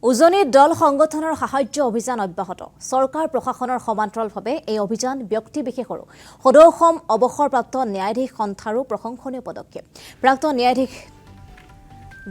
উজনি দল সংগঠনৰ সাহায্য অভিযান অব্যাহত সৰকাৰ প্ৰশাসনৰ সমান্তৰালভাৱে এই অভিযান ব্যক্তি বিশেষৰো সদৌ অৱসৰপ্ৰাপ্ত ন্যায়াধীশ সন্থাৰো প্ৰশংসনীয় পদক্ষেপ প্ৰাক্তন ন্যায়াধীশ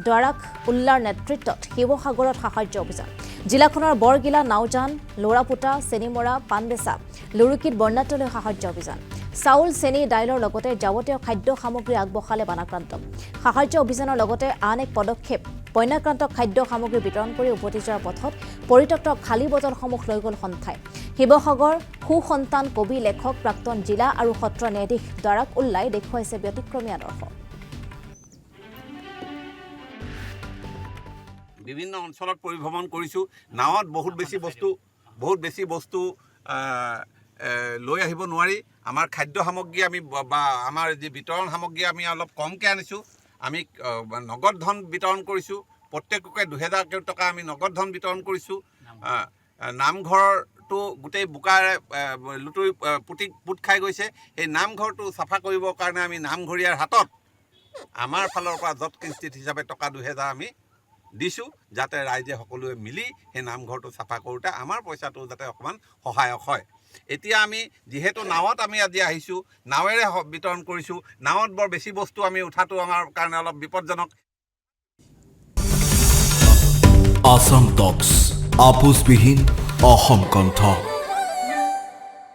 দ্বাৰাক উল্লাৰ নেতৃত্বত শিৱসাগৰত সাহায্য অভিযান জিলাখনৰ বৰগিলা নাওজান লৰাপুটা চেনিমৰা পানবেচা লুৰুকিত বৰ্ণাতলৈ সাহায্য অভিযান চাউল চেনি ডাইলৰ লগতে যাৱতীয় খাদ্য সামগ্ৰী আগবঢ়ালে বানাক্ৰান্তক সাহায্য অভিযানৰ লগতে আন এক পদক্ষেপ বন্যাক্ৰান্তক খাদ্য সামগ্ৰী বিতৰণ কৰি উভতি যোৱাৰ পথত পৰিত্যক্ত খালী বটলসমূহ লৈ গ'ল সন্থাই শিৱসাগৰ সুসন্তান কবি লেখক প্ৰাক্তন জিলা আৰু সত্ৰ ন্যায়াধীশ দ্বাৰাক উল্লাই দেখুৱাইছে ব্যতিক্ৰমী আদৰ্শ বিভিন্ন অঞ্চলত পৰিভ্ৰমণ কৰিছো নাৱত বহুত বেছি বস্তু লৈ আহিব নোৱাৰি আমাৰ খাদ্য সামগ্ৰী আমি বা আমাৰ যি বিতৰণ সামগ্ৰী আমি অলপ কমকৈ আনিছোঁ আমি নগদ ধন বিতৰণ কৰিছোঁ প্ৰত্যেককে 2000 টকা আমি নগদ ধন বিতৰণ কৰিছোঁ নামঘৰটো গোটেই বোকাৰে লুটুৰি পুত খাই গৈছে এই নামঘৰটো চাফা কৰিবৰ কাৰণে আমি নামঘৰীয়াৰ হাতত আমাৰ ফালৰ পৰা যত কিঞ্চিত হিচাপে টকা 2000 আমি দিছোঁ যাতে ৰাইজে সকলোৱে মিলি সেই নামঘৰটো চাফা কৰোঁতে আমাৰ পইচাটো যাতে অকণমান সহায়ক হয় এতিয়া আমি যেহেতু নাৱত আমি আজি আহিছোঁ নাৱেৰে বিতৰণ কৰিছোঁ নাৱত বৰ বেছি বস্তু আমি উঠাটো আমাৰ কাৰণে অলপ বিপদজনক আসাম টক্স আপোচবিহীন অসম কণ্ঠ